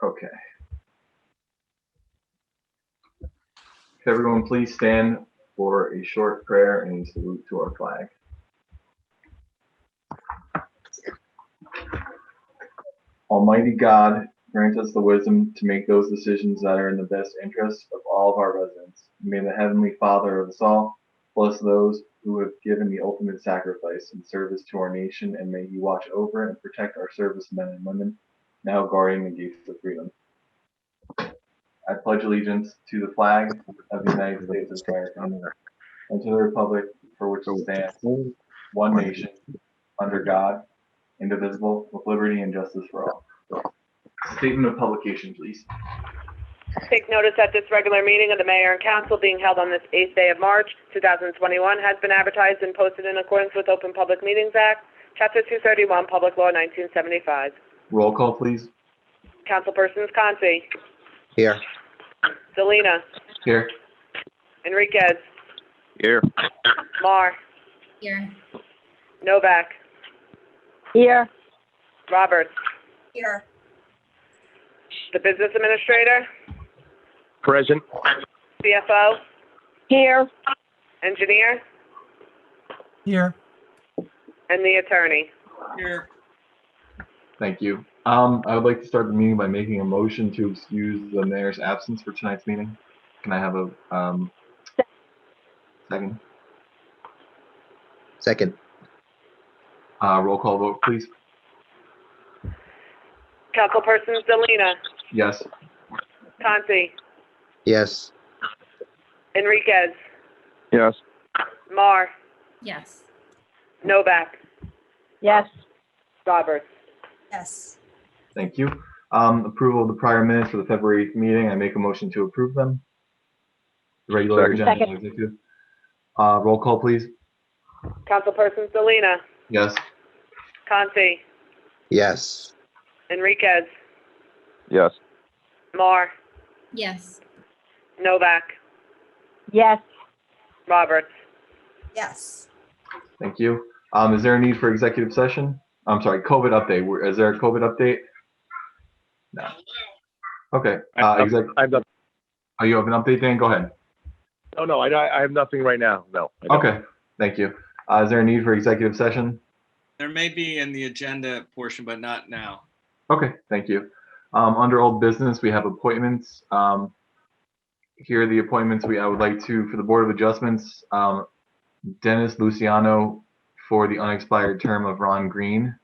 Okay. Could everyone please stand for a short prayer and a salute to our flag? Almighty God, grant us the wisdom to make those decisions that are in the best interest of all of our residents. May the Heavenly Father of us all bless those who have given the ultimate sacrifice in service to our nation, and may He watch over and protect our servicemen and women, now guarding the gates of freedom. I pledge allegiance to the flag of the United States of America and to the republic for which it stands, one nation, under God, indivisible, with liberty and justice for all. Statement of publication, please. Take notice that this regular meeting of the Mayor and Council being held on this 8th day of March, 2021, has been advertised and posted in accordance with Open Public Meetings Act, Chapter 231, Public Law 1975. Roll call, please. Councilpersons Conti. Here. Delina. Here. Enriquez. Here. Mar. Here. Novak. Here. Roberts. Here. The Business Administrator. Present. CFO. Here. Engineer. Here. And the Attorney. Here. Thank you. I would like to start the meeting by making a motion to excuse the mayor's absence for tonight's meeting. Can I have a second? Second. Roll call vote, please. Councilpersons Delina. Yes. Conti. Yes. Enriquez. Yes. Mar. Yes. Novak. Yes. Roberts. Yes. Thank you. Approval of the prior minutes for the February 8th meeting. I make a motion to approve them. The regular agenda and executive. Roll call, please. Councilpersons Delina. Yes. Conti. Yes. Enriquez. Yes. Mar. Yes. Novak. Yes. Roberts. Yes. Thank you. Is there a need for executive session? I'm sorry, COVID update. Is there a COVID update? No. Okay. Oh, you have an update, Dan? Go ahead. Oh, no, I have nothing right now. No. Okay. Thank you. Is there a need for executive session? There may be in the agenda portion, but not now. Okay. Thank you. Under old business, we have appointments. Here are the appointments I would like to, for the Board of Adjustments, Dennis Luciano for the unexpired term of Ron Green.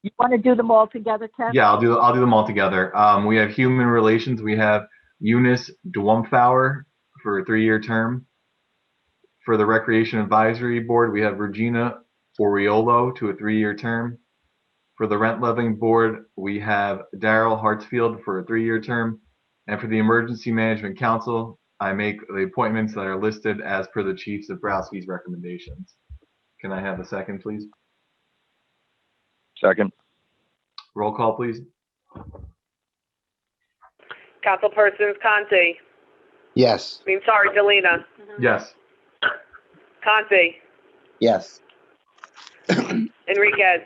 You want to do them all together, Ken? Yeah, I'll do them all together. We have Human Relations. We have Eunice Dwumfauer for a 3-year term. For the Recreation Advisory Board, we have Regina Oriolo to a 3-year term. For the Rent Levying Board, we have Daryl Hartsfield for a 3-year term. And for the Emergency Management Council, I make the appointments that are listed as per the Chief Zabrowski's recommendations. Can I have a second, please? Second. Roll call, please. Councilpersons Conti. Yes. Delina. Yes. Conti. Yes. Enriquez.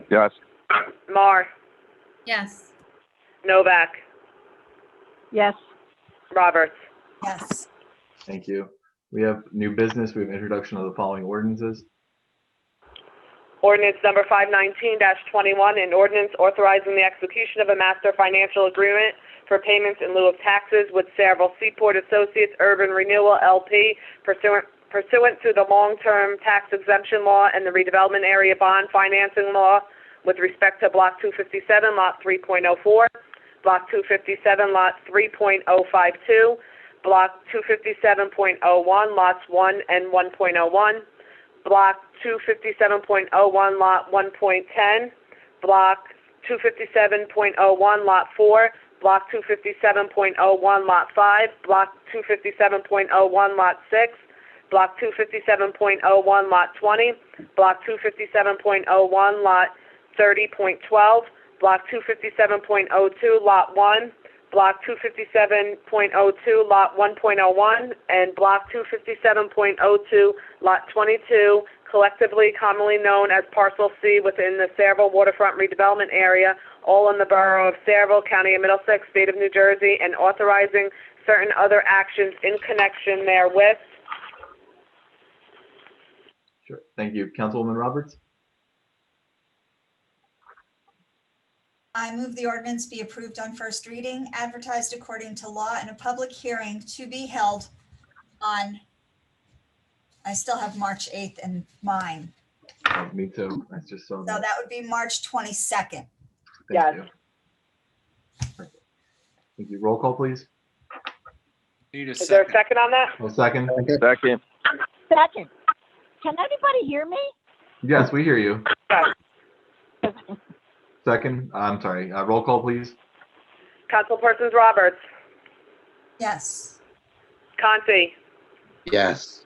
Yes. Mar. Yes. Novak. Yes. Roberts. Yes. Thank you. We have new business. We have introduction of the following ordinances. Ordinance number 519-21, an ordinance authorizing the execution of a master financial agreement for payments in lieu of taxes with Sayreville Seaport Associates Urban Renewal LP pursuant to the long-term tax exemption law and the redevelopment area bond financing law with respect to Block 257, Lot 3.04, Block 257, Lot 3.052, Block 257.01, Lots 1 and 1.01, Block 257.01, Lot 1.10, Block 257.01, Lot 4, Block 257.01, Lot 5, Block 257.01, Lot 6, Block 257.01, Lot 20, Block 257.01, Lot 30.12, Block 257.02, Lot 1, Block 257.02, Lot 1.01, and Block 257.02, Lot 22, collectively commonly known as Parcel C within the Sayreville Waterfront Redevelopment Area, all in the Borough of Sayreville, County of Middlesex, State of New Jersey, and authorizing certain other actions in connection therewith. Sure. Thank you. Councilwoman Roberts? I move the ordinance be approved on first reading, advertised according to law, and a public hearing to be held on, I still have March 8th in mind. Me too. I just saw So that. that would be March 22nd. Thank Yes. you. Perfect. Thank you. Roll call, please. Need a Is there a second. second on that? A second. Second. Second. Can anybody hear me? Yes, we hear you. Yes. Second. I'm sorry. Roll call, please. Councilpersons Roberts, Yes. Conti, Yes.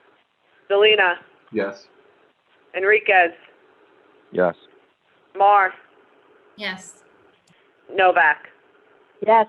Delina, Yes. Enriquez, Yes. Mar, Yes. Novak. Yes.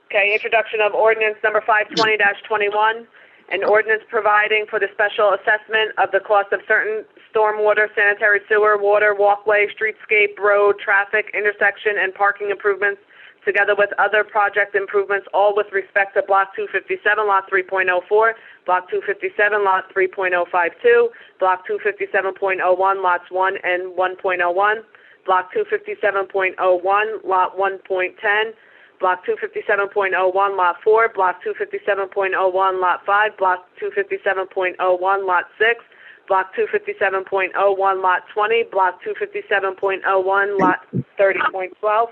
Okay, introduction of ordinance number 520-21, an ordinance providing for the special assessment of the cost of certain stormwater, sanitary sewer, water, walkway, streetscape, road, traffic, intersection, and parking improvements, together with other project improvements, all with respect to Block 257, Lot 3.04, Block 257, Lot 3.052, Block 257.01, Lots 1 and 1.01, Block 257.01, Lot 1.10, Block 257.01, Lot 4, Block 257.01, Lot 5, Block 257.01, Lot 6, Block 257.01, Lot 20, Block 257.01, Lot 30.12,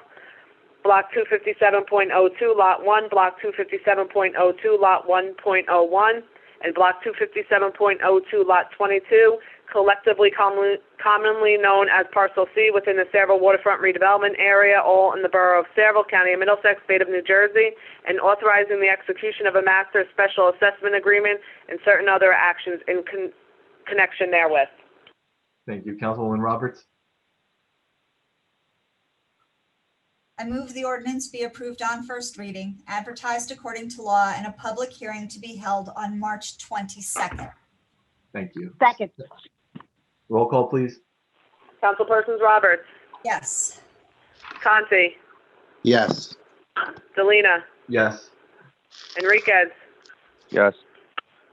Block 257.02, Lot 1, Block 257.02, Lot 1.01, and Block 257.02, Lot 22, collectively commonly known as Parcel C within the Sayreville Waterfront Redevelopment Area, all in the Borough of Sayreville, County of Middlesex, State of New Jersey, and authorizing the execution of a master special assessment agreement and certain other actions in connection therewith. Thank you. Councilwoman Roberts? I move the ordinance be approved on first reading, advertised according to law, and a public hearing to be held on March 22nd. Thank you. Second. Roll call, please. Councilpersons Roberts, Yes. Conti, Yes. Delina, Yes. Enriquez, Yes.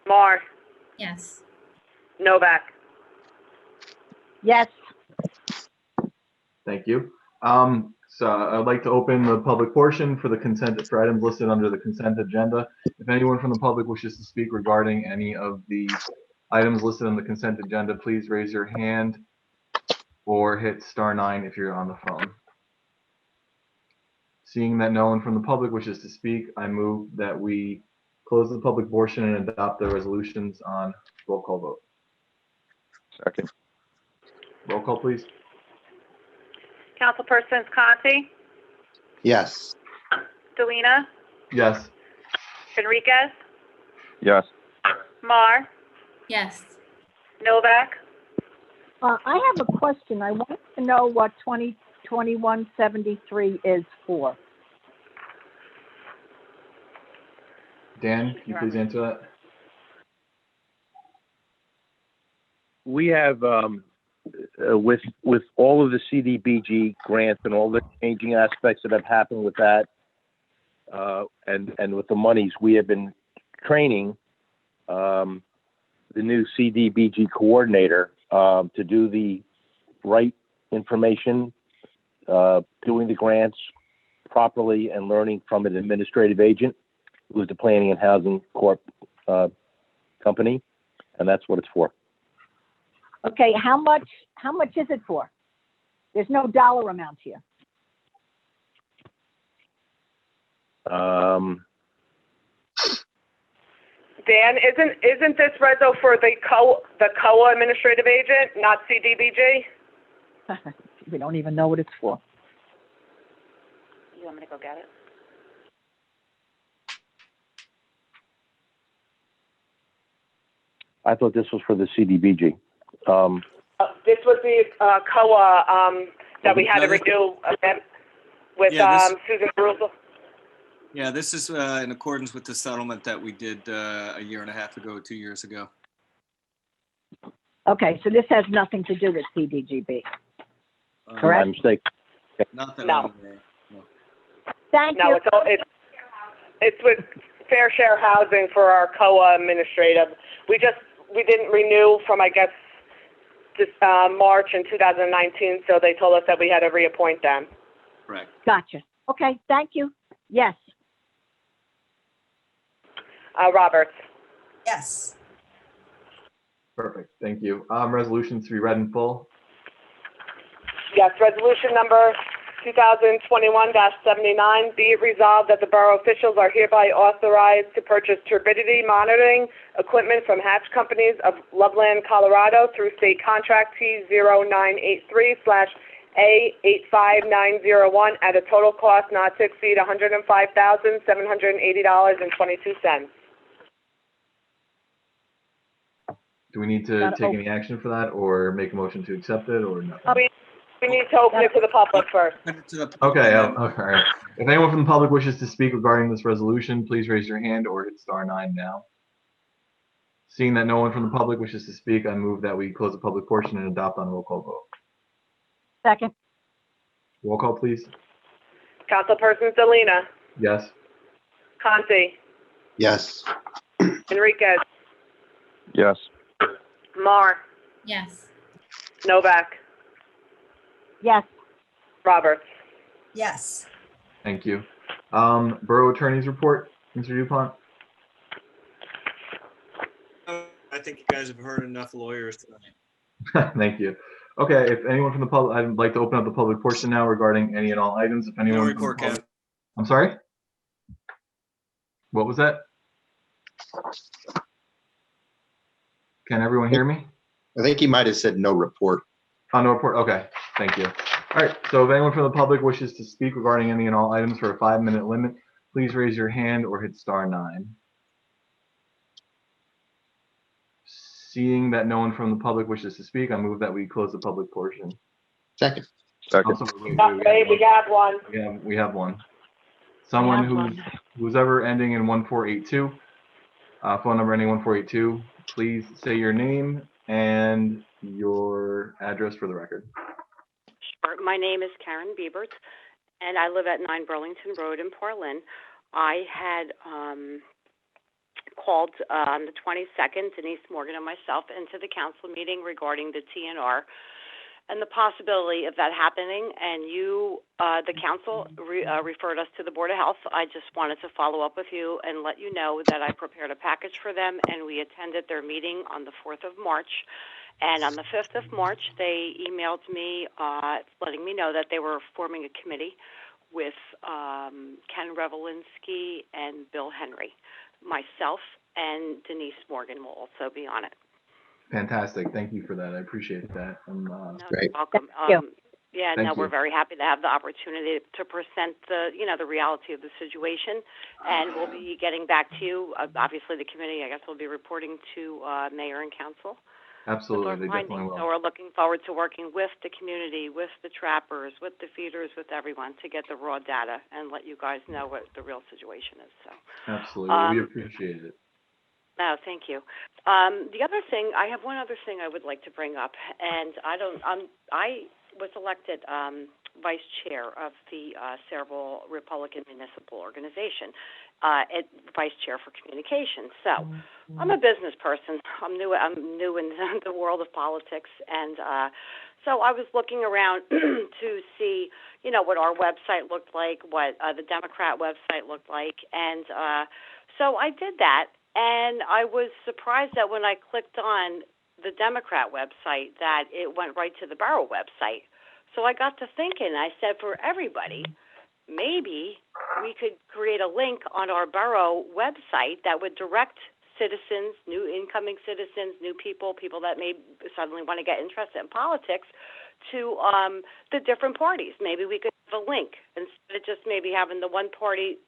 Mar, Yes. Novak. Yes. Thank you. So I'd like to open the public portion for the consent for items listed under the consent agenda. If anyone from the public wishes to speak regarding any of the items listed on the consent agenda, please raise your hand or hit *9 if you're on the phone. Seeing that no one from the public wishes to speak, I move that we close the public portion and adopt the resolutions on roll call vote. Second. Roll call, please. Councilpersons Conti, Yes. Delina, Yes. Enriquez, Yes. Mar, Yes. Novak. I have a question. I want to know what 2021-73 is for. Dan, can you please answer that? We have, with all of the CDBG grants and all the changing aspects that have happened with that, and with the monies, we have been training the new CDBG coordinator to do the right information, doing the grants properly, and learning from an administrative agent who's the Planning and Housing Corp company, and that's what it's for. Okay, how much is it for? There's no dollar amount here. Dan, isn't this Rezo for the COA administrative agent, not CDBG? We don't even know what it's for. You want me to go get it? I thought this was for the CDBG. This was the COA that we had to renew with Yeah, Susan Russell. Yeah, this is in accordance with the settlement that we did a year and a half ago, 2 years ago. Okay, so this has nothing to do with CDGB. Uh, Correct. My mistake. Nothing No. on there. No. Thank No, you. it's with Fair Share Housing for our COA administrative. We didn't renew from, I guess, this, March in 2019, so they told us that we had to reappoint them. Correct. Gotcha. Okay, thank you. Yes. Roberts. Yes. Perfect. Thank you. Resolutions to be read in full. Yes, resolution number 2021-79, be it resolved that the borough officials are hereby authorized to purchase turbidity monitoring equipment from Hatch Companies of Loveland, Colorado through state contract T0983/A85901 at a total cost not to exceed $105,780.22. Do we need to Gotta take any action for that or make a motion to accept it or nothing? We need to open it to the public first. Send it to the Okay, public. all right. If anyone from the public wishes to speak regarding this resolution, please raise your hand or hit *9 now. Seeing that no one from the public wishes to speak, I move that we close the public portion and adopt on roll call vote. Second. Roll call, please. Councilpersons Delina, Yes. Conti, Yes. Enriquez, Yes. Marr, Yes. Novak, Yes. Roberts. Yes. Thank you. Borough Attorney's report, Mr. Dupont. I think you guys have heard enough lawyers tonight. Thank you. Okay, if anyone from the public, I'd like to open up the public portion now regarding any and all items. If No anyone from the report, public, Kev. I'm sorry? What was that? Can everyone hear me? I think he might have said no report. Oh, no report. Okay, thank you. All right, so if anyone from the public wishes to speak regarding any and all items for a 5-minute limit, please raise your hand or hit *9. Seeing that no one from the public wishes to speak, I move that we close the public portion. Second. Second. Also, Wait, we got one. we have one. Someone We have one. who's ever ending in 1482, phone number ending 1482, please say your name and your address for the record. Sure. My name is Karen Biebert, and I live at 9 Burlington Road in Portland. I had called on the 22nd, Denise Morgan and myself, into the council meeting regarding the TNR and the possibility of that happening. And you, the council, referred us to the Board of Health. I just wanted to follow up with you and let you know that I prepared a package for them, and we attended their meeting on the 4th of March. And on the 5th of March, they emailed me letting me know that they were forming a committee with Ken Revelinsky and Bill Henry. Myself and Denise Morgan will also be on it. Fantastic. Thank you for that. I appreciate that. No, Great. you're welcome. Thank you. Yeah, Thank no, we're you. very happy to have the opportunity to present the reality of the situation, and we'll be getting back to you. Obviously, the committee, I guess, will be reporting to mayor and council. Absolutely, they definitely So will. we're looking forward to working with the community, with the trappers, with the feeders, with everyone to get the raw data and let you guys know what the real situation is. So. Absolutely, we appreciate it. No, thank you. The other thing, I have one other thing I would like to bring up, and I was elected vice chair of the Cerebral Republican Municipal Organization, vice chair for communications. So I'm a business person. I'm new in the world of politics, and so I was looking around to see, what our website looked like, what the Democrat website looked like, and so I did that. And I was surprised that when I clicked on the Democrat website that it went right to the borough website. So I got to thinking, I said, for everybody, maybe we could create a link on our borough website that would direct citizens, new incoming citizens, new people that may suddenly want to get interested in politics to the different parties. Maybe we could have a link instead of just maybe having the one party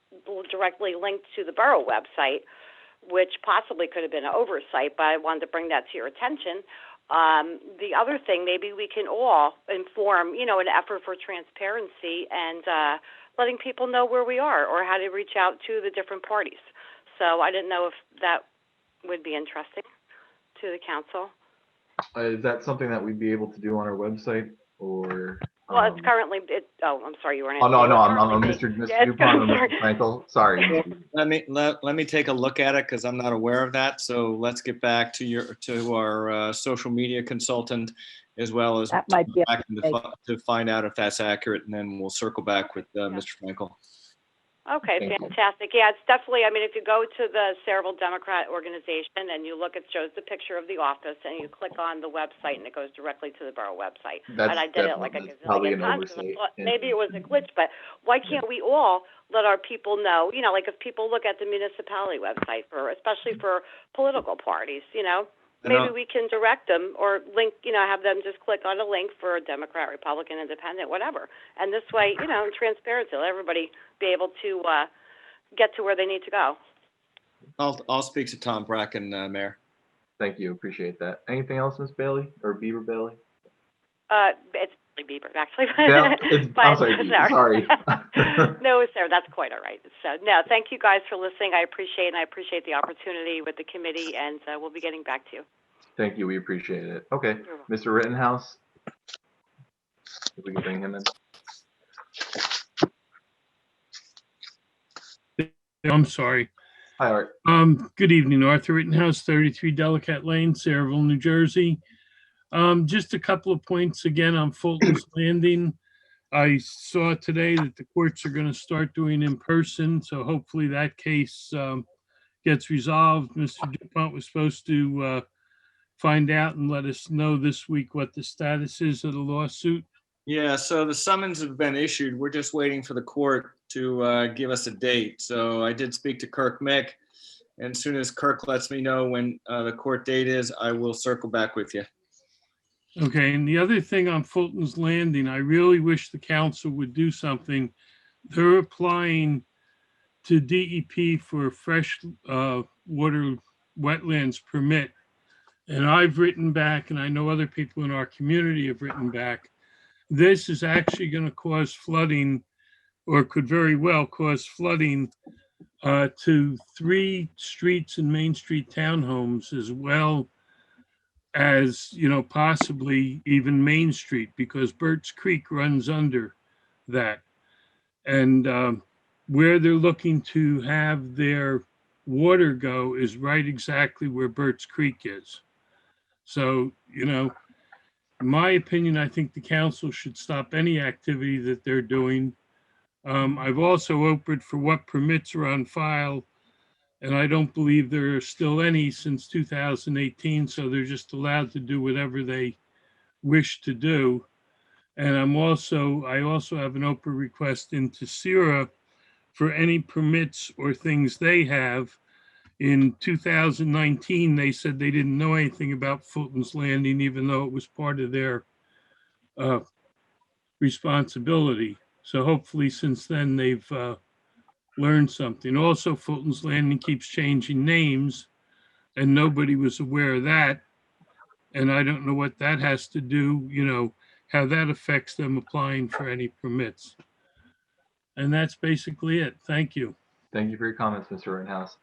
directly linked to the borough website, which possibly could have been an oversight, but I wanted to bring that to your attention. The other thing, maybe we can all inform, an effort for transparency and letting people know where we are or how to reach out to the different parties. So I didn't know if that would be interesting to the council. Is that something that we'd be able to do on our website or? Well, it's currently, I'm sorry, you weren't. Oh, no, answering. no, It's I'm currently Mr. being- yeah, it's Dupont or sorry. Mr. Frankel. Sorry. Let me take a look at it because I'm not aware of that. So let's get back to our social media consultant as well as That might be a back mistake. to find out if that's accurate, and then we'll circle back with Mr. Frankel. Okay, Thank you. fantastic. Yeah, it's definitely, I mean, if you go to the Cerebral Democrat Organization and you look, it shows the picture of the office and you click on the website and it goes directly to the borough website. And I did it like a probably gazillion an times because I oversight. thought maybe it was a glitch, but why can't we all let our people know, you know, like if people look at the municipality website for, especially for political parties, you know, maybe we can direct them or link, you know, have them just click on a link for a Democrat, Republican, Independent, whatever. And this way, you know, in transparency, let everybody be able to get to where they need to go. I'll speak to Tom Bracken, Mayor. Thank you. Appreciate that. Anything else, Ms. Bailey or Beaver Bailey? It's really Bieber, actually. I'm sorry, Beaver, sorry. No, Sarah, that's quite all right. So, no, thank you guys for listening. I appreciate it, and I appreciate the opportunity with the committee, and we'll be getting back to you. Thank you. We appreciate it. Okay. Mr. Rittenhouse, if we can bring him in. I'm sorry. Hi, Art. Good evening, Arthur Rittenhouse, 33 Delicate Lane, Sayreville, New Jersey. Just a couple of points again on Fulton's Landing. I saw today that the courts are going to start doing in person, so hopefully that case gets resolved. Mr. DuPont was supposed to find out and let us know this week what the status is of the lawsuit. Yeah, so the summons have been issued. We're just waiting for the court to give us a date. So I did speak to Kirk Mick, and as soon as Kirk lets me know when the court date is, I will circle back with you. Okay, and the other thing on Fulton's Landing, I really wish the council would do something. They're applying to DEP for a fresh water wetlands permit. And I've written back, and I know other people in our community have written back. This is actually going to cause flooding, or could very well cause flooding to 3 streets in Main Street townhomes, as well as, you know, possibly even Main Street, because Burt's Creek runs under that. And where they're looking to have their water go is right exactly where Burt's Creek is. So, you know, in my opinion, I think the council should stop any activity that they're doing. I've also opened for what permits are on file, and I don't believe there are still any since 2018, so they're just allowed to do whatever they wish to do. And I also have an open request into SERA for any permits or things they have. In 2019, they said they didn't know anything about Fulton's Landing, even though it was part of their responsibility. So hopefully since then they've learned something. Also, Fulton's Landing keeps changing names, and nobody was aware of that. And I don't know what that has to do, you know, how that affects them applying for any permits. And that's basically it. Thank you. Thank you for your comments, Mr. Rittenhouse.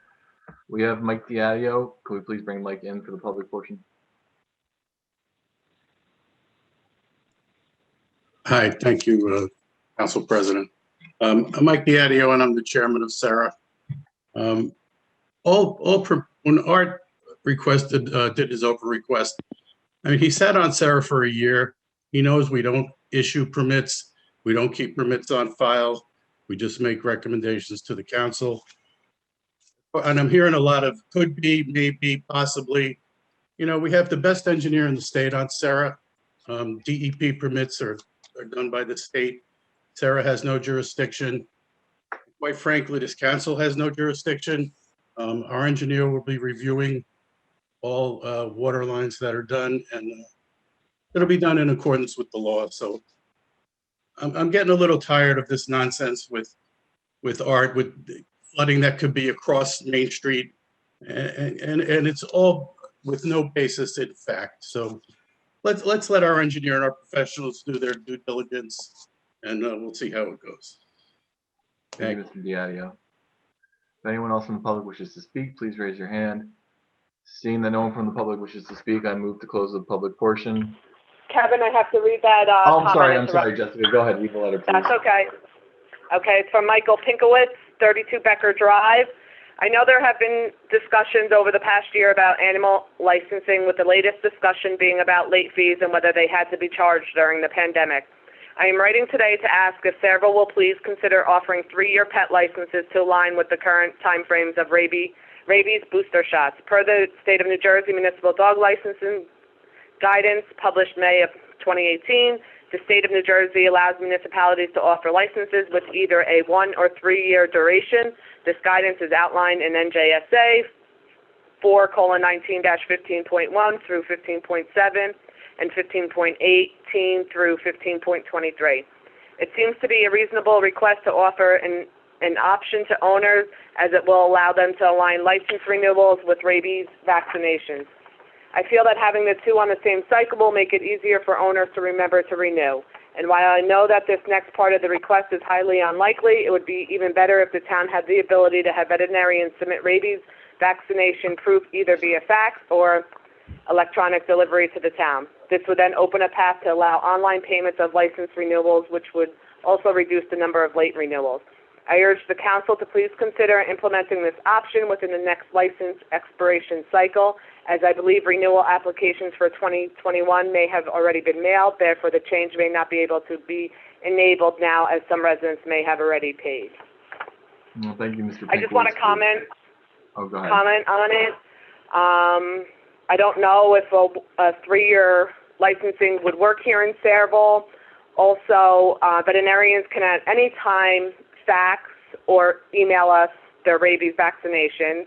We have Mike Diadio. Could we please bring Mike in for the public portion? Hi, thank you, Council President. I'm Mike Diadio, and I'm the chairman of SARA. When Art requested, did his open request, I mean, he sat on SARA for a year. He knows we don't issue permits. We don't keep permits on file. We just make recommendations to the council. And I'm hearing a lot of could be, maybe, possibly. You know, we have the best engineer in the state on SARA. DEP permits are done by the state. SARA has no jurisdiction. Quite frankly, this council has no jurisdiction. Our engineer will be reviewing all water lines that are done, and it'll be done in accordance with the law. So I'm getting a little tired of this nonsense with Art, with flooding that could be across Main Street, and it's all with no basis in fact. So let's let our engineer and our professionals do their due diligence, and we'll see how it goes. Thank you, Mr. Diadio. If anyone else in the public wishes to speak, please raise your hand. Seeing that no one from the public wishes to speak, I move to close the public portion. Kevin, I have to read that Oh, I'm comment. sorry, Jessica. Go ahead, read the letter, please. That's okay. Okay, it's from Michael Pinkowitz, 32 Becker Drive. I know there have been discussions over the past year about animal licensing, with the latest discussion being about late fees and whether they had to be charged during the pandemic. I am writing today to ask if Saraville will please consider offering 3-year pet licenses to align with the current timeframes of rabies booster shots. Per the State of New Jersey Municipal Dog Licensing Guidance published May of 2018, the State of New Jersey allows municipalities to offer licenses with either a 1 or 3-year duration. This guidance is outlined in NJSA 4:19-15.1 through 15.7 and 15.18 through 15.23. It seems to be a reasonable request to offer an option to owners, as it will allow them to align license renewals with rabies vaccinations. I feel that having the two on the same cycle will make it easier for owners to remember to renew. And while I know that this next part of the request is highly unlikely, it would be even better if the town had the ability to have veterinarians submit rabies vaccination proof either via fax or electronic delivery to the town. This would then open a path to allow online payments of license renewals, which would also reduce the number of late renewals. I urge the council to please consider implementing this option within the next license expiration cycle, as I believe renewal applications for 2021 may have already been mailed. Therefore, the change may not be able to be enabled now, as some residents may have already paid. Well, thank you, Mr. I just want to comment Oh, go ahead. on it. I don't know if a 3-year licensing would work here in Saraville. Also, veterinarians can at any time fax or email us their rabies vaccinations.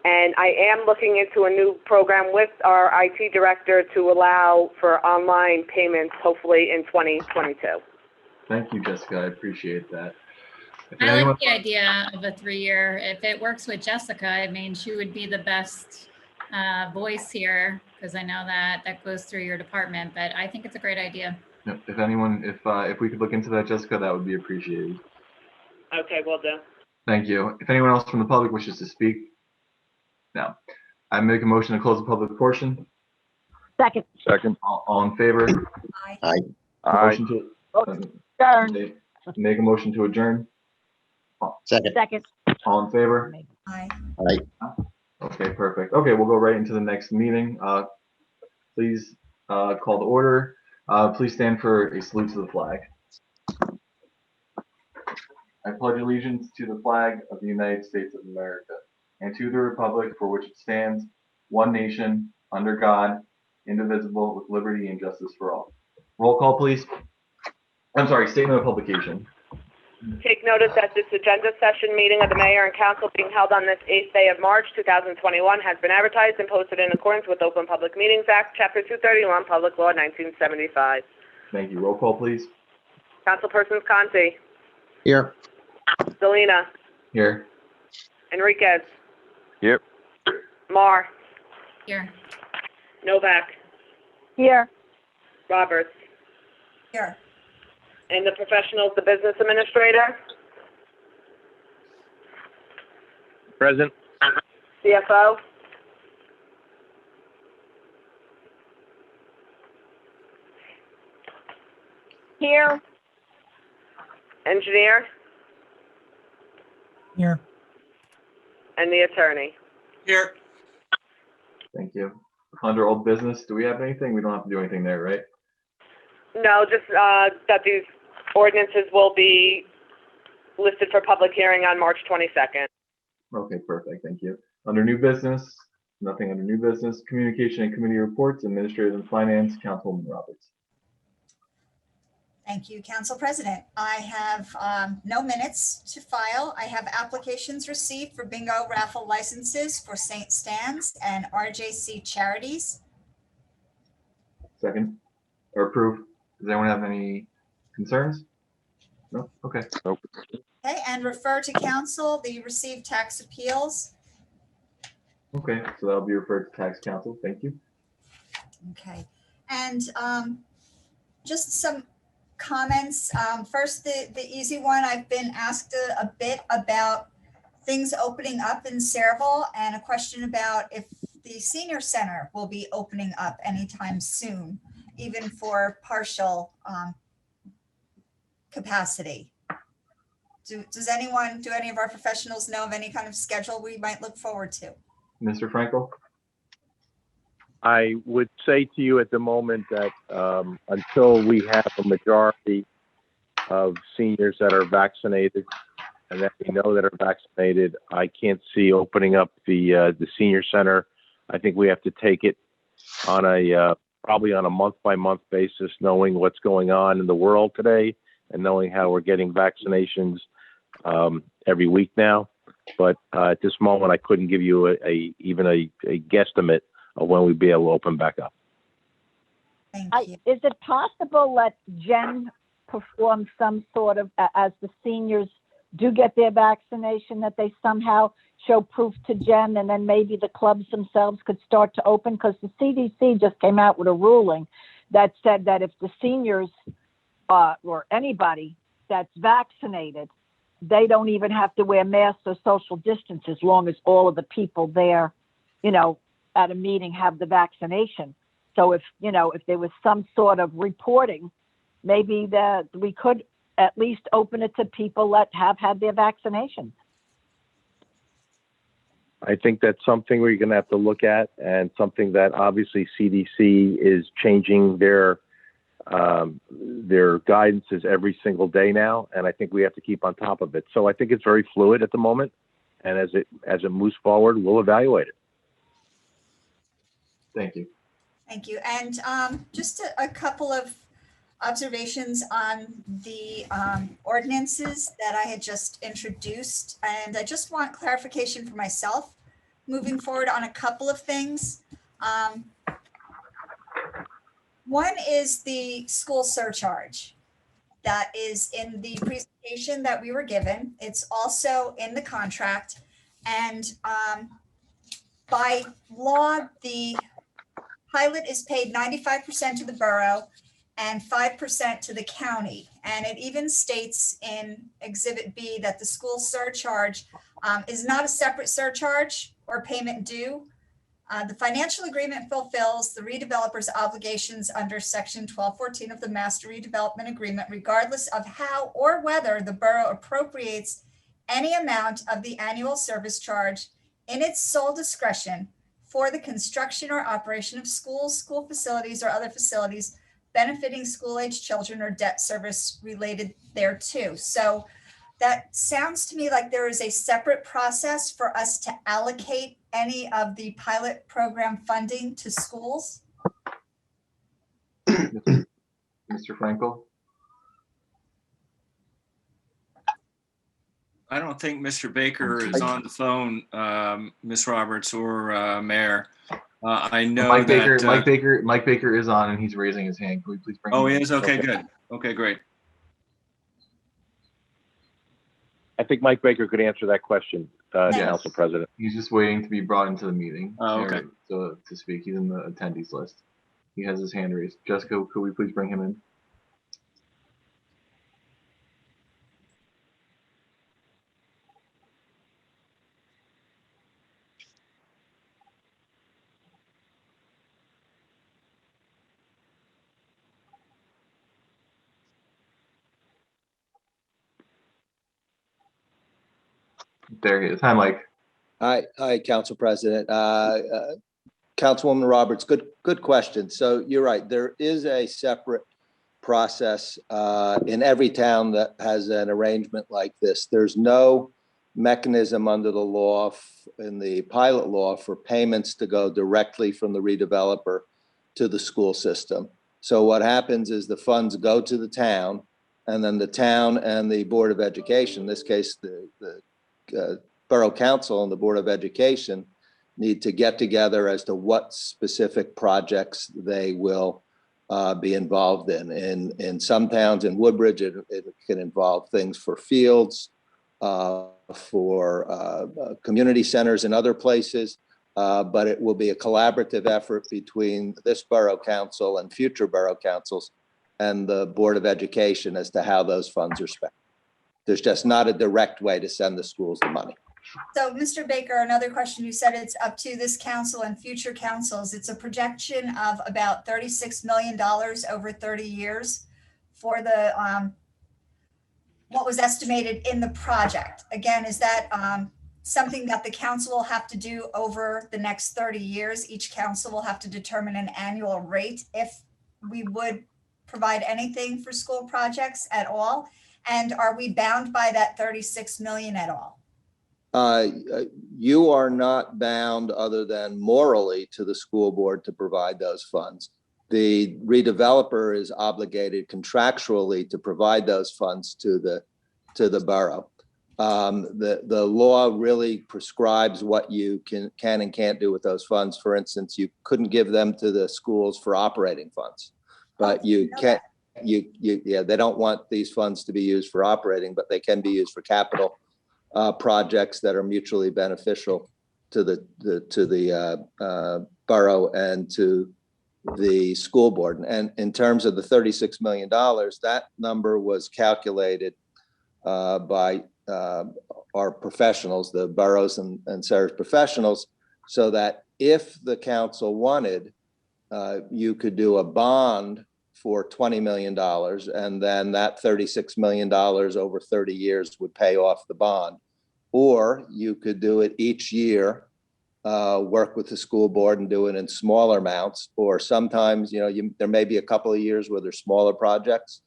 And I am looking into a new program with our IT director to allow for online payments, hopefully in 2022. Thank you, Jessica. I appreciate that. If I anyone- like the idea of a 3-year. If it works with Jessica, I mean, she would be the best voice here, because I know that goes through your department, but I think it's a great idea. If we could look into that, Jessica, that would be appreciated. Okay, will do. Thank you. If anyone else from the public wishes to speak? No. I make a motion to close the public portion. Second. Second. All in favor? Aye. Motion to Adjourn. make a motion to adjourn. Second. Second. All in favor? Aye. Okay, perfect. Okay, we'll go right into the next meeting. Please call to order. Please stand for a salute to the flag. I pledge allegiance to the flag of the United States of America and to the republic for which it stands, one nation, under God, indivisible, with liberty and justice for all. Roll call, please. I'm sorry, statement of publication. Take notice that this agenda session meeting of the mayor and council being held on this 8th day of March 2021 has been advertised and posted in accordance with Open Public Meetings Act, Chapter 231, Public Law 1975. Thank you. Roll call, please. Councilpersons Conti, Here. Selena, Here. Enriquez, Yep. Mar, Here. Novak, Here. Roberts, Here. and the professionals, the business administrator, Present. CFO, Here. engineer, Here. and the attorney. Here. Thank you. Under old business, do we have anything? We don't have to do anything there, right? No, just that these ordinances will be listed for public hearing on March 22nd. Okay, perfect. Thank you. Under new business, nothing under new business. Communication and committee reports, Administrative and Finance, Councilwoman Roberts. Thank you, Council President. I have no minutes to file. I have applications received for bingo raffle licenses for St. Stan's and RJC Charities. Second, or approve. Does anyone have any concerns? No? Okay. Okay, and refer to council the received tax appeals. Okay, so that'll be referred to Tax Council. Thank you. Okay, and just some comments. First, the easy one. I've been asked a bit about things opening up in Saraville, and a question about if the senior center will be opening up anytime soon, even for partial capacity. Do any of our professionals know of any kind of schedule we might look forward to? Mr. Frankel? I would say to you at the moment that until we have a majority of seniors that are vaccinated and that we know that are vaccinated, I can't see opening up the senior center. I think we have to take it on a probably on a month-by-month basis, knowing what's going on in the world today and knowing how we're getting vaccinations every week now. But at this moment, I couldn't give you even a guesstimate of when we'd be able to open back up. Thank you. Is it possible that Jen perform some sort of, as the seniors do get their vaccination, that they somehow show proof to Jen, and then maybe the clubs themselves could start to open? Because the CDC just came out with a ruling that said that if the seniors or anybody that's vaccinated, they don't even have to wear masks or social distance as long as all of the people there, at a meeting have the vaccination. So if there was some sort of reporting, maybe that we could at least open it to people that have had their vaccinations. I think that's something we're going to have to look at, and something that obviously CDC is changing their guidances every single day now, and I think we have to keep on top of it. So I think it's very fluid at the moment, and as it moves forward, we'll evaluate it. Thank you. Thank you. And just a couple of observations on the ordinances that I had just introduced. And I just want clarification for myself moving forward on a couple of things. One is the school surcharge that is in the presentation that we were given. It's also in the contract. And by law, the pilot is paid 95% to the borough and 5% to the county. And it even states in Exhibit B that the school surcharge is not a separate surcharge or payment due. The financial agreement fulfills the redeveloper's obligations under Section 1214 of the Master Redevelopment Agreement, regardless of how or whether the borough appropriates any amount of the annual service charge in its sole discretion for the construction or operation of schools, school facilities, or other facilities benefiting school-age children or debt service related thereto. So that sounds to me like there is a separate process for us to allocate any of the pilot program funding to schools. Mr. Frankel? I don't think Mr. Baker is on the phone, Ms. Roberts or Mayor. I know Mike that Mike Baker is on, and he's raising his hand. Can we please bring him he in? is? Okay, good. Okay, great. I think Mike Baker could answer that question, Council President. He's just waiting to be brought into the meeting. Oh, okay. To speak. He's in the attendees list. He has his hand raised. Jessica, could we please bring him in? There he is. Hi, Mike. Hi, Council President. Councilwoman Roberts, good question. So you're right. There is a separate process in every town that has an arrangement like this. There's no mechanism under the law in the pilot law for payments to go directly from the redeveloper to the school system. So what happens is the funds go to the town, and then the town and the Board of Education, in this case, the Borough Council and the Board of Education, need to get together as to what specific projects they will be involved in. In some towns, in Woodbridge, it can involve things for fields, for community centers and other places, but it will be a collaborative effort between this Borough Council and future Borough Councils and the Board of Education as to how those funds are spent. There's just not a direct way to send the schools the money. So, Mr. Baker, another question. You said it's up to this council and future councils. It's a projection of about $36 million over 30 years for the, what was estimated in the project. Again, is that something that the council will have to do over the next 30 years? Each council will have to determine an annual rate if we would provide anything for school projects at all? And are we bound by that 36 million at all? You are not bound other than morally to the school board to provide those funds. The redeveloper is obligated contractually to provide those funds to the borough. The law really prescribes what you can and can't do with those funds. For instance, you couldn't give them to the schools for operating funds, but you can't. They don't want these funds to be used for operating, but they can be used for capital projects that are mutually beneficial to the borough and to the school board. And in terms of the $36 million, that number was calculated by our professionals, the boroughs and Sarah's professionals, so that if the council wanted, you could do a bond for $20 million, and then that $36 million over 30 years would pay off the bond. Or you could do it each year, work with the school board and do it in smaller amounts. Or sometimes, there may be a couple of years where there's smaller projects.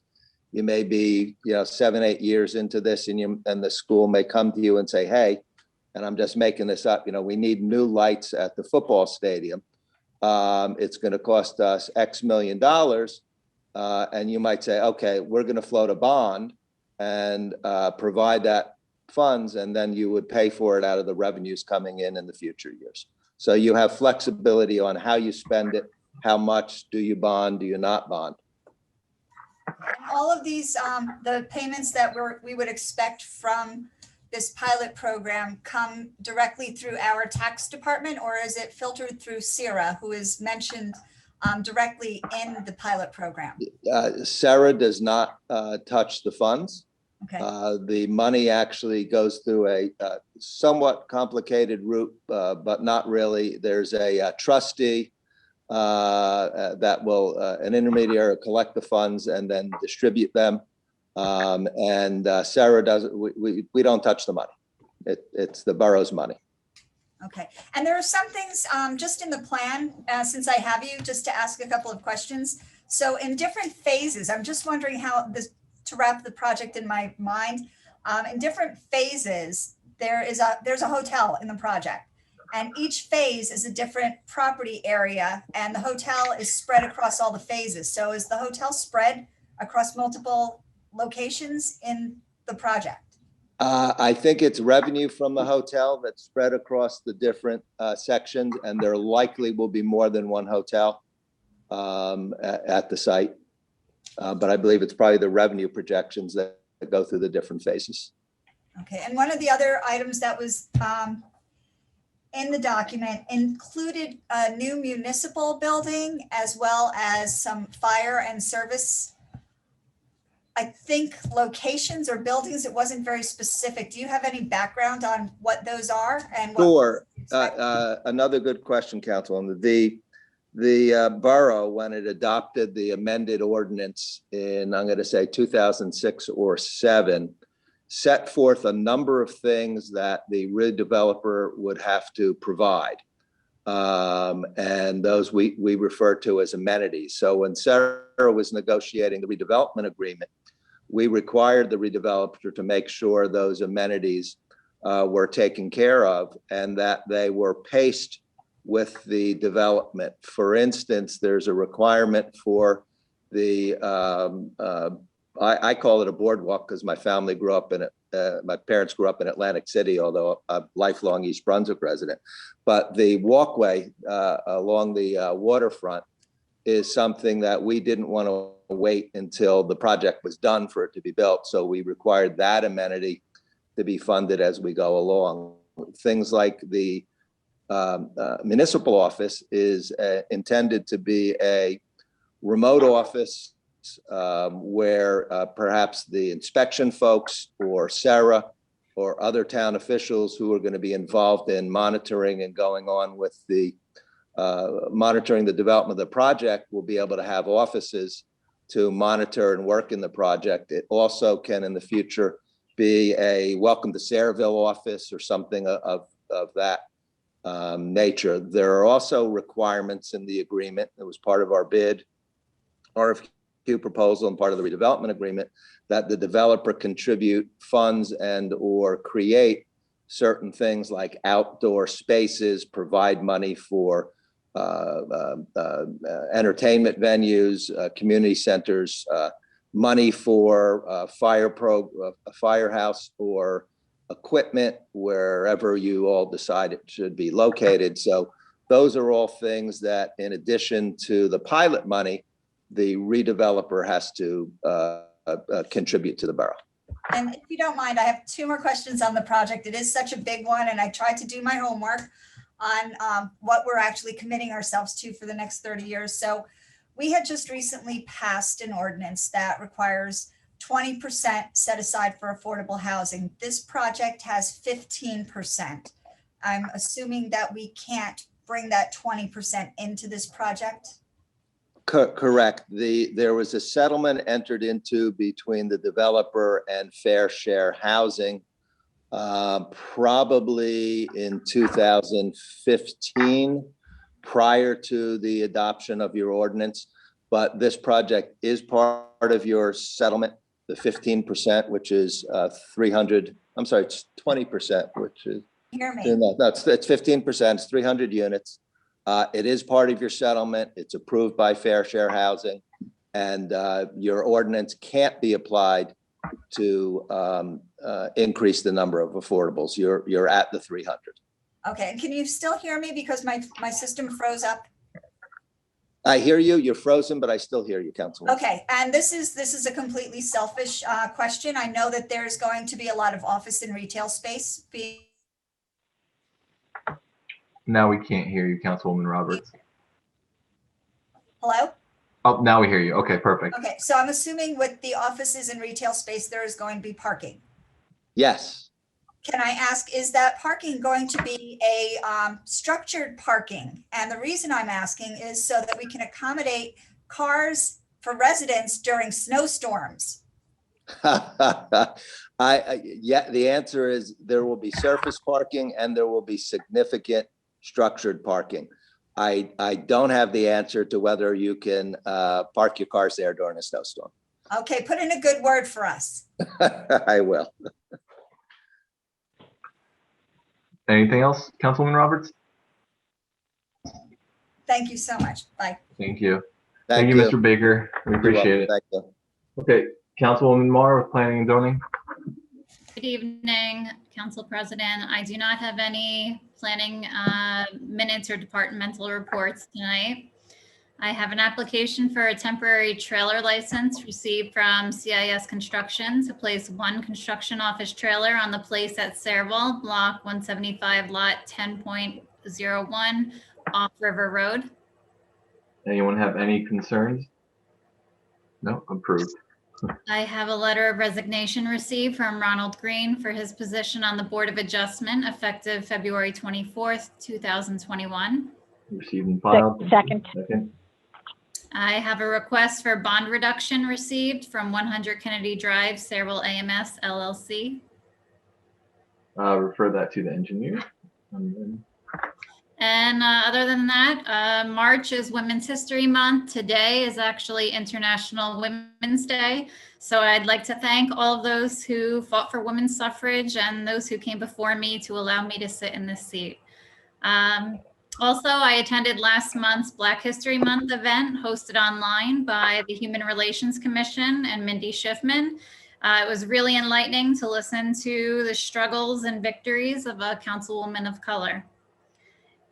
You may be, 7, 8 years into this, and the school may come to you and say, hey, and I'm just making this up, we need new lights at the football stadium. It's going to cost us X million dollars. And you might say, okay, we're going to float a bond and provide that funds, and then you would pay for it out of the revenues coming in the future years. So you have flexibility on how you spend it, how much do you bond, do you not bond. All of these, the payments that we would expect from this pilot program come directly through our tax department, or is it filtered through Sarah, who is mentioned directly in the pilot program? Sarah does not touch the funds. Okay. The money actually goes through a somewhat complicated route, but not really. There's a trustee that will, an intermediary, collect the funds and then distribute them. And Sarah does, we don't touch the money. It's the borough's money. Okay, and there are some things just in the plan, since I have you, just to ask a couple of questions. So in different phases, I'm just wondering how this, to wrap the project in my mind, in different phases, there's a hotel in the project, and each phase is a different property area, and the hotel is spread across all the phases. So is the hotel spread across multiple locations in the project? I think it's revenue from the hotel that's spread across the different sections, and there likely will be more than one hotel at the site. But I believe it's probably the revenue projections that go through the different phases. Okay, and one of the other items that was in the document included a new municipal building as well as some fire and service, I think, locations or buildings. It wasn't very specific. Do you have any background on what those are? And Sure. Another good question, Councilwoman. The borough, when it adopted the amended ordinance in, I'm going to say 2006 or 7, set forth a number of things that the redeveloper would have to provide. And those we refer to as amenities. So when Sarah was negotiating the redevelopment agreement, we required the redeveloper to make sure those amenities were taken care of and that they were paced with the development. For instance, there's a requirement for the, I call it a boardwalk because my family grew up in it. My parents grew up in Atlantic City, although I'm a lifelong East Brunswick resident. But the walkway along the waterfront is something that we didn't want to wait until the project was done for it to be built. So we required that amenity to be funded as we go along. Things like the municipal office is intended to be a remote office where perhaps the inspection folks or Sarah or other town officials who are going to be involved in monitoring and going on with the monitoring the development of the project will be able to have offices to monitor and work in the project. It also can in the future be a welcome to Sayreville office or something of that nature. There are also requirements in the agreement that was part of our bid RFQ proposal and part of the redevelopment agreement that the developer contribute funds and or create certain things like outdoor spaces, provide money for entertainment venues, community centers, money for a firehouse or equipment wherever you all decide it should be located. So those are all things that, in addition to the pilot money, the redeveloper has to contribute to the borough. And if you don't mind, I have two more questions on the project. It is such a big one, and I tried to do my homework on what we're actually committing ourselves to for the next 30 years. So we had just recently passed an ordinance that requires 20% set aside for affordable housing. This project has 15%. I'm assuming that we can't bring that 20% into this project. Correct. There was a settlement entered into between the developer and Fair Share Housing probably in 2015, prior to the adoption of your ordinance. But this project is part of your settlement, the 15%, which is 300, I'm sorry, it's 20%, which is, Hear me. no, it's 15%, it's 300 units. It is part of your settlement. It's approved by Fair Share Housing, and your ordinance can't be applied to increase the number of affordables. You're at the 300. Okay, and can you still hear me because my system froze up? I hear you. You're frozen, but I still hear you, Councilwoman. Okay, and this is a completely selfish question. I know that there's going to be a lot of office and retail space being. Now we can't hear you, Councilwoman Roberts. Hello? Oh, now we hear you. Okay, perfect. Okay, so I'm assuming with the offices and retail space, there is going to be parking. Yes. Can I ask, is that parking going to be a structured parking? And the reason I'm asking is so that we can accommodate cars for residents during snowstorms. Yeah, the answer is there will be surface parking and there will be significant structured parking. I don't have the answer to whether you can park your cars there during a snowstorm. Okay, put in a good word for us. I will. Anything else, Councilwoman Roberts? Thank you so much. Bye. Thank you. Thank you, Mr. Baker. We appreciate it. Thank you. Okay, Councilwoman Marr with Planning and Zoning. Good evening, Council President. I do not have any planning minutes or departmental reports tonight. I have an application for a temporary trailer license received from CIS Construction to place one construction office trailer on the place at Sayreville, Block 175, Lot 10.01, off River Road. Anyone have any concerns? No, approved. I have a letter of resignation received from Ronald Green for his position on the Board of Adjustment effective February 24th, 2021. Received and filed. Second. I have a request for bond reduction received from 100 Kennedy Drive, Sayreville AMS LLC. Refer that to the engineer. And other than that, March is Women's History Month. Today is actually International Women's Day. So I'd like to thank all of those who fought for women's suffrage and those who came before me to allow me to sit in this seat. Also, I attended last month's Black History Month event hosted online by the Human Relations Commission and Mindy Schiffman. It was really enlightening to listen to the struggles and victories of a councilwoman of color.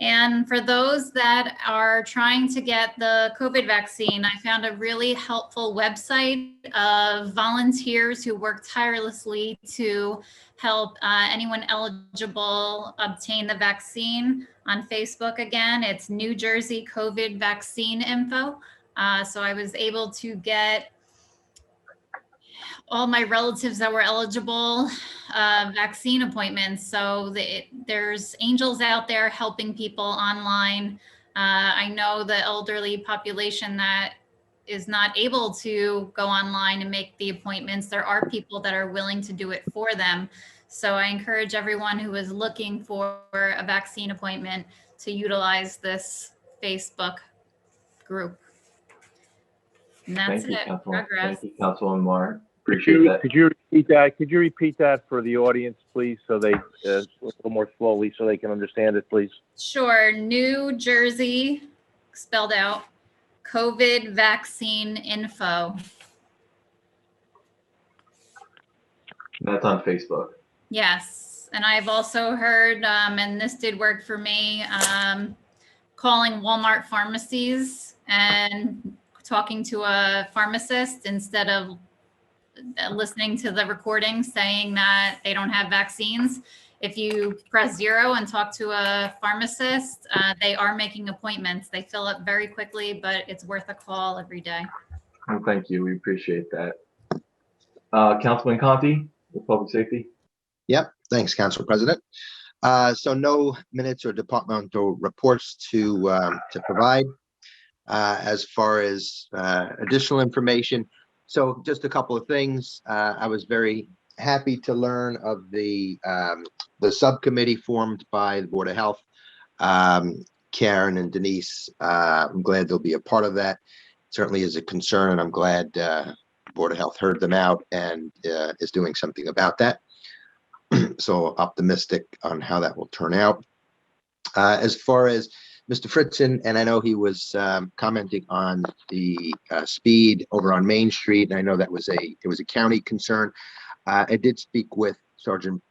And for those that are trying to get the COVID vaccine, I found a really helpful website of volunteers who work tirelessly to help anyone eligible obtain the vaccine. On Facebook, again, it's New Jersey COVID Vaccine Info. So I was able to get all my relatives that were eligible vaccine appointments. So there's angels out there helping people online. I know the elderly population that is not able to go online and make the appointments. There are people that are willing to do it for them. So I encourage everyone who is looking for a vaccine appointment to utilize this Facebook group. And that's Thank you, it. Councilwoman. Progress. Thank you, Councilwoman Moore. Appreciate that. Could you repeat that? Could you repeat that for the audience, please, so they a little more slowly so they can understand it, please? Sure. New Jersey, spelled out, COVID vaccine info. That's on Facebook. Yes. And I've also heard, and this did work for me, calling Walmart pharmacies and talking to a pharmacist instead of listening to the recording saying that they don't have vaccines. If you press 0 and talk to a pharmacist, they are making appointments. They fill up very quickly, but it's worth a call every day. Well, thank you. We appreciate that. Councilman Conti, with Public Safety. Yep. Thanks, Council President. So no minutes or departmental reports to provide. As far as additional information, so just a couple of things. I was very happy to learn of the subcommittee formed by the Board of Health. Karen and Denise, I'm glad they'll be a part of that. Certainly is a concern, and I'm glad Board of Health heard them out and is doing something about that. So optimistic on how that will turn out. As far as Mr. Fritzen, and I know he was commenting on the speed over on Main Street, and I know that was a county concern. I did speak with Sergeant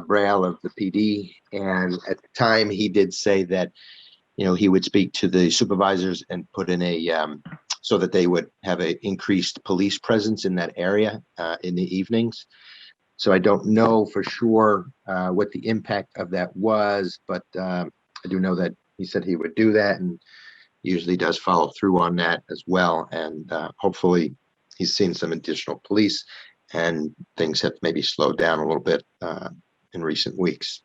Braille of the PD, and at the time he did say that, you know, he would speak to the supervisors and put in a so that they would have an increased police presence in that area in the evenings. So I don't know for sure what the impact of that was, but I do know that he said he would do that and usually does follow through on that as well. And hopefully he's seen some additional police and things have maybe slowed down a little bit in recent weeks.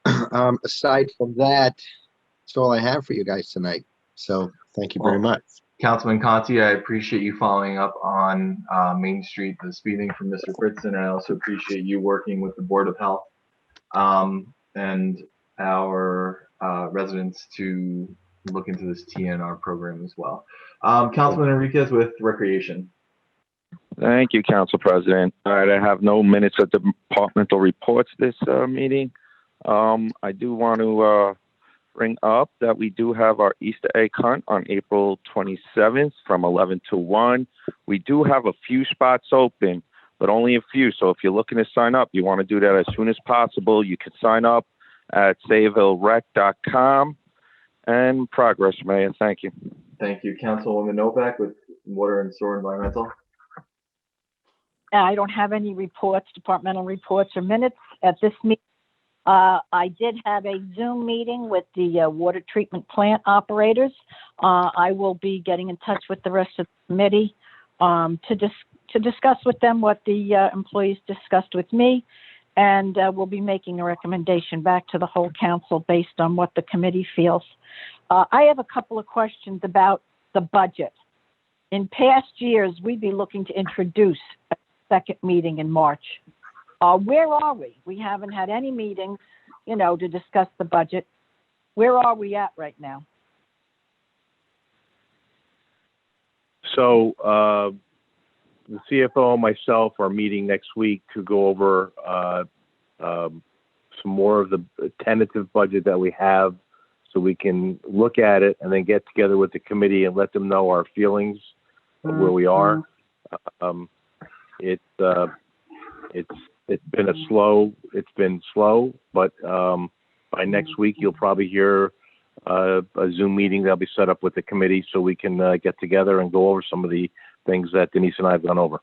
Aside from that, that's all I have for you guys tonight. So thank you very much. Councilman Conti, I appreciate you following up on Main Street, the speeding from Mr. Fritzen. I also appreciate you working with the Board of Health and our residents to look into this TNR program as well. Councilman Enriquez with Recreation. Thank you, Council President. All right, I have no minutes of departmental reports this meeting. I do want to bring up that we do have our Easter egg hunt on April 27th from 11 to 1. We do have a few spots open, but only a few. So if you're looking to sign up, you want to do that as soon as possible. You can sign up at sayvilleRec.com. And progress, Mayor. Thank you. Thank you. Councilwoman Novak with Water and Sewer Environmental. I don't have any reports, departmental reports or minutes at this meeting. I did have a Zoom meeting with the water treatment plant operators. I will be getting in touch with the rest of the committee to discuss with them what the employees discussed with me, and we'll be making a recommendation back to the whole council based on what the committee feels. I have a couple of questions about the budget. In past years, we'd be looking to introduce a second meeting in March. Where are we? We haven't had any meetings, you know, to discuss the budget. Where are we at right now? So the CFO and myself are meeting next week to go over some more of the tentative budget that we have so we can look at it and then get together with the committee and let them know our feelings of where we are. It's been slow, but by next week, you'll probably hear a Zoom meeting that'll be set up with the committee so we can get together and go over some of the things that Denise and I have gone over.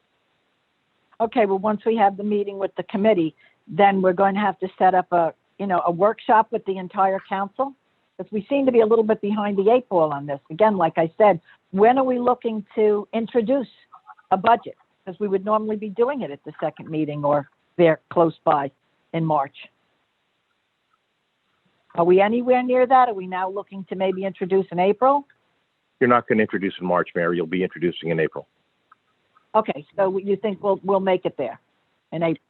Okay, well, once we have the meeting with the committee, then we're going to have to set up a workshop with the entire council, because we seem to be a little bit behind the 8 ball on this. Again, like I said, when are we looking to introduce a budget? because we would normally be doing it at the second meeting or there close by in March. Are we anywhere near that? Are we now looking to maybe introduce in April? You're not going to introduce in March, Mayor. You'll be introducing in April. Okay, so you think we'll make it there in April?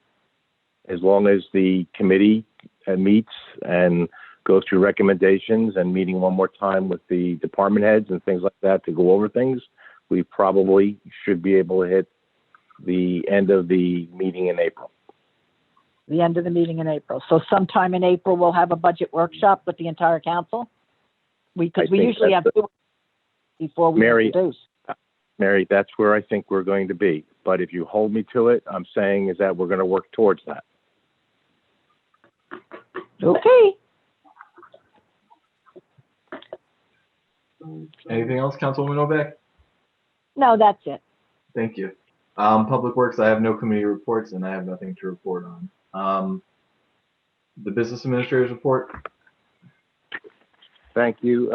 As long as the committee meets and goes through recommendations and meeting one more time with the department heads and things like that to go over things, we probably should be able to hit the end of the meeting in April. The end of the meeting in April. So sometime in April, we'll have a budget workshop with the entire council? Because we usually have two before we introduce. Mary, that's where I think we're going to be. But if you hold me to it, I'm saying is that we're going to work towards that. Okay. Anything else, Councilwoman Novak? No, that's it. Thank you. Public Works, I have no committee reports and I have nothing to report on. The Business Administrator's report. Thank you.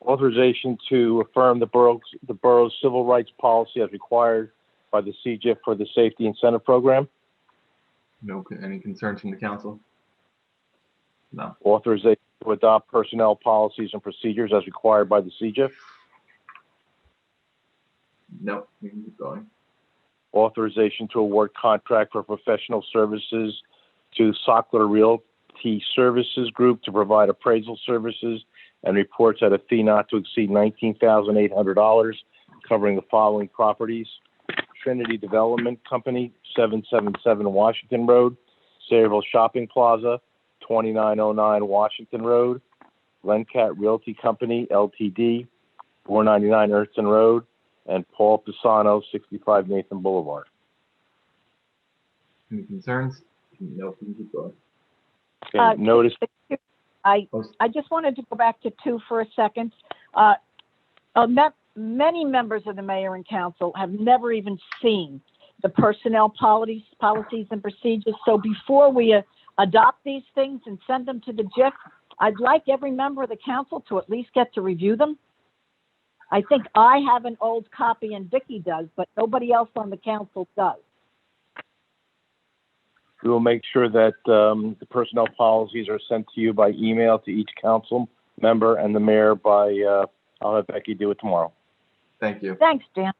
Authorization to affirm the borough's civil rights policy as required by the CGIF for the Safety Incentive Program. No, any concerns from the council? No. Authorization to adopt personnel policies and procedures as required by the CGIF. No, we can keep going. Authorization to award contract for professional services to Sockler Realty Services Group to provide appraisal services and reports at a fee not to exceed $19,800, covering the following properties: Trinity Development Company, 777 Washington Road; Sayreville Shopping Plaza, 2909 Washington Road; Lencat Realty Company, Ltd., 499 Earthton Road; and Paul Pisano, 65 Nathan Boulevard. Any concerns? No, we can keep going. Okay, notice. I just wanted to go back to 2 for a second. Many members of the mayor and council have never even seen the personnel policies and procedures. So before we adopt these things and send them to the GIF, I'd like every member of the council to at least get to review them. I think I have an old copy and Vicky does, but nobody else on the council does. We will make sure that the personnel policies are sent to you by email to each council member and the mayor by, I'll have Becky do it tomorrow. Thank you. Thanks, Dan.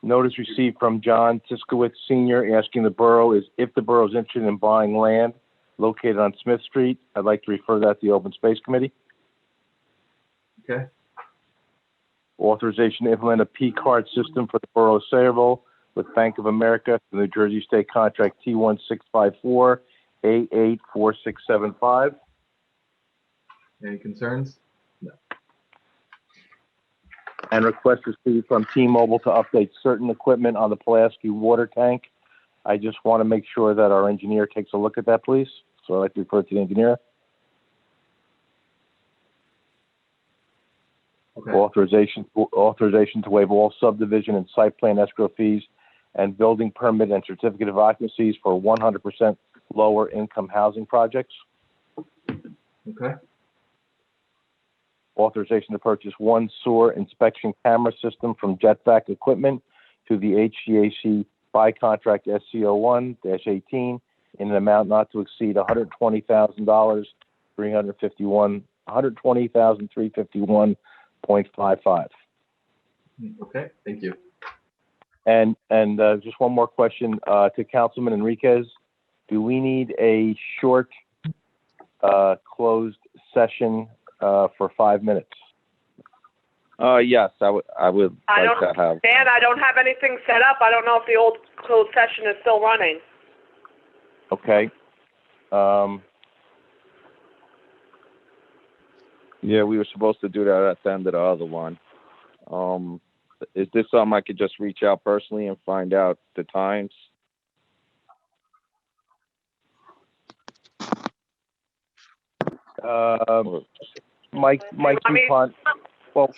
Notice received from John Tiskowitz Sr. asking the borough if the borough is interested in buying land located on Smith Street. I'd like to refer that to the Open Space Committee. Okay. Authorization to implement a P-card system for the borough of Sayreville with Bank of America, the New Jersey State Contract T1654-884675. Any concerns? No. And request received from T-Mobile to update certain equipment on the Pulaski water tank. I just want to make sure that our engineer takes a look at that, please. So I'd like to refer to the engineer. Okay. Authorization to waive all subdivision and site plan escrow fees and building permit and certificate of occupancies for 100% lower income housing projects. Okay. Authorization to purchase one sewer inspection camera system from Jetvac Equipment to the HGAC by contract SCO1-18 in an amount not to exceed $120,000, $120,351.55. Okay, thank you. And just one more question to Councilman Enriquez. Do we need a short closed session for 5 minutes? Yes, I would like to have. Dan, I don't have anything set up. I don't know if the old closed session is still running. Okay. Yeah, we were supposed to do that at the end of the other one. Is this something I could just reach out personally and find out the times? Mike DuPont. Well,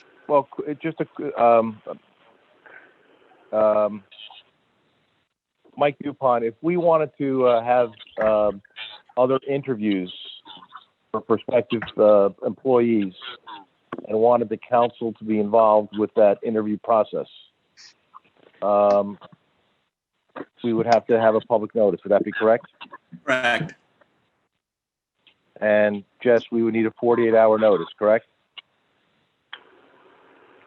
just Mike DuPont. If we wanted to have other interviews for prospective employees and wanted the council to be involved with that interview process. We would have to have a public notice. Would that be correct? Correct. And Jess, we would need a 48-hour notice, correct?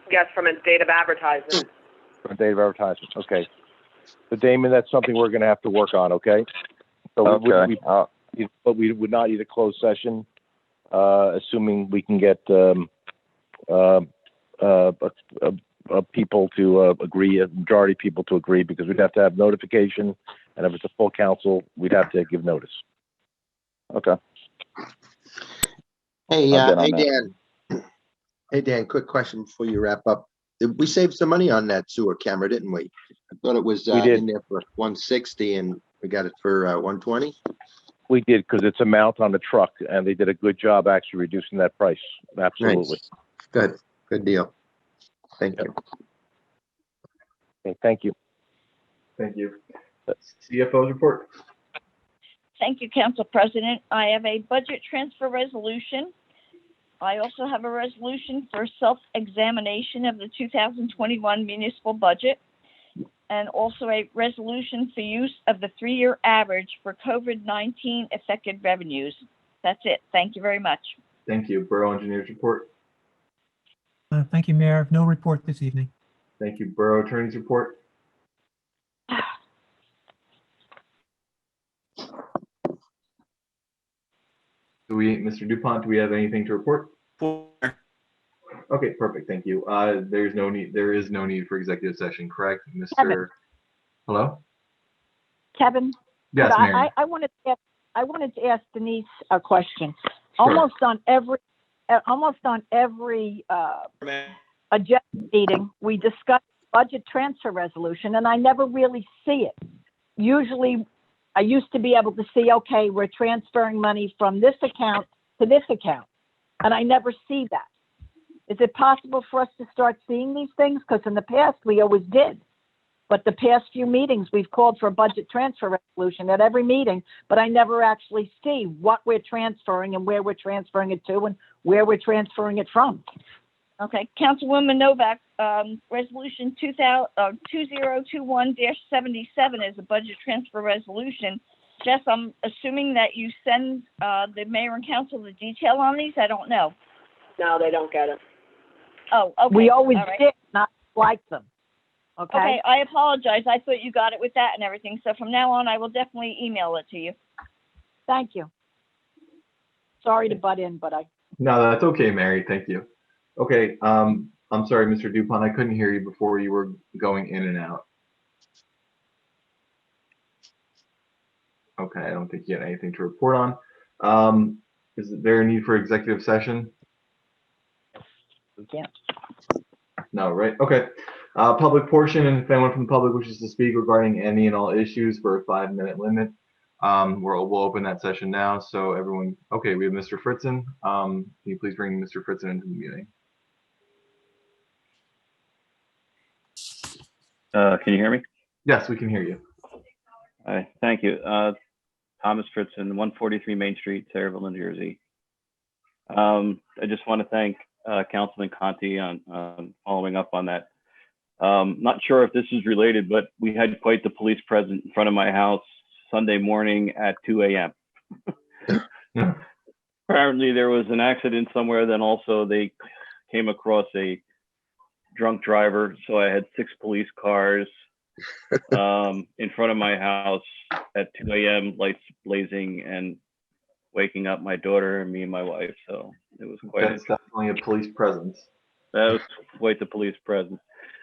Yes, from a date of advertisement. For a date of advertisement. Okay. So Damon, that's something we're going to have to work on. Okay. So Okay. but we would not need a closed session, assuming we can get people to agree, a majority of people to agree, because we'd have to have notification, and if it's a full council, we'd have to give notice. Okay. Hey, I'll get on hey, that. Dan. Hey, Dan, quick question before you wrap up. We saved some money on that sewer camera, didn't we? I thought it was We did. in there for 160 and we got it for 120. We did, because it's a mount on the truck, and they did a good job actually reducing that price. Absolutely. Nice. Good deal. Thank you. Okay, thank you. Thank you. CFO's report. Thank you, Council President. I have a budget transfer resolution. I also have a resolution for self-examination of the 2021 municipal budget, and also a resolution for use of the 3-year average for COVID-19 affected revenues. That's it. Thank you very much. Thank you. Borough Engineers report. Thank you, Mayor. No report this evening. Thank you. Borough Attorney's report. Mr. Dupont, do we have anything to report? Okay, perfect. Thank you. There is no need for executive session, correct, Mr. Kevin. Hello? Kevin? Yes, but Mary. I wanted to ask Denise a question. Sure. Almost on every agenda meeting, we discuss budget transfer resolution, and I never really see it. Usually, I used to be able to see, okay, we're transferring money from this account to this account, and I never see that. Is it possible for us to start seeing these things? Because in the past, we always did. But the past few meetings, we've called for a budget transfer resolution at every meeting, but I never actually see what we're transferring and where we're transferring it to and where we're transferring it from. Okay, Councilwoman Novak, resolution 2021-77 is a budget transfer resolution. Jess, I'm assuming that you send the mayor and council the detail on these? I don't know. No, they don't get it. Oh, okay. We always All right. did not like them. Okay, I apologize. I thought you got it with that and everything. So from now on, I will definitely email it to you. Thank you. Sorry to butt in, but No, that's okay, Mary. Thank you. Okay, I'm sorry, Mr. Dupont. I couldn't hear you before. You were going in and out. Okay, I don't think you had anything to report on. Is there a need for executive session? We can't. No, right? Okay. Public portion, and if anyone from the public wishes to speak regarding any and all issues for a 5-minute limit, we'll open that session now. So everyone, okay, we have Mr. Fritzen. Can you please bring Mr. Fritzen into the meeting? Can you hear me? Yes, we can hear you. Hi, thank you. Thomas Fritzen, 143 Main Street, Sayreville, New Jersey. I just want to thank Councilman Conti on following up on that. Not sure if this is related, but we had quite the police presence in front of my house Sunday morning at 2 a.m. Apparently there was an accident somewhere, then also they came across a drunk driver. So I had 6 police cars in front of my house at 2 a.m., lights blazing and waking up my daughter and me and my wife. So it was quite definitely a police presence. That was quite the police presence.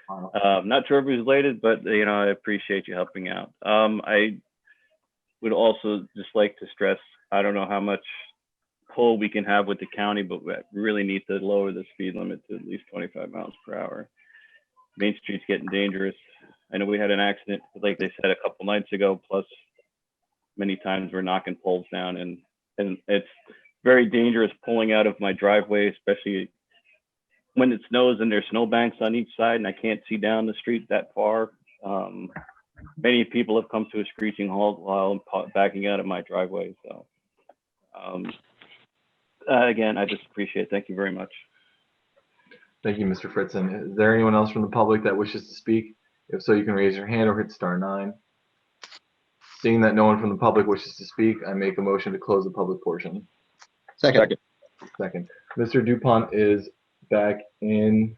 Wow. Not sure if it's related, but I appreciate you helping out. I would also just like to stress, I don't know how much pull we can have with the county, but we really need to lower the speed limit to at least 25 miles per hour. Main Street's getting dangerous. I know we had an accident, like they said, a couple nights ago, plus many times we're knocking poles down, and it's very dangerous pulling out of my driveway, especially when it snows and there's snowbanks on each side and I can't see down the street that far. Many people have come to a screeching halt while I'm backing out of my driveway. So again, I just appreciate it. Thank you very much. Thank you, Mr. Fritzen. Is there anyone else from the public that wishes to speak? If so, you can raise your hand or hit *9. Seeing that no one from the public wishes to speak, I make a motion to close the public portion. Second. Second. Mr. Dupont is back in.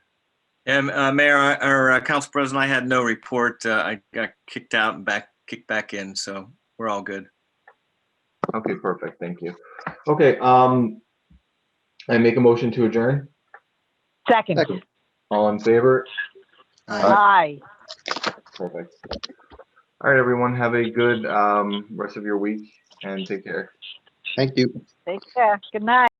And Mayor, or Council President, I had no report. I got kicked out and kicked back in, so we're all good. Okay, perfect. Thank you. Okay, I make a motion to adjourn. Second. Second. All in favor? Aye. Perfect. All right, everyone, have a good rest of your week and take care. Thank you. Take care. Good night.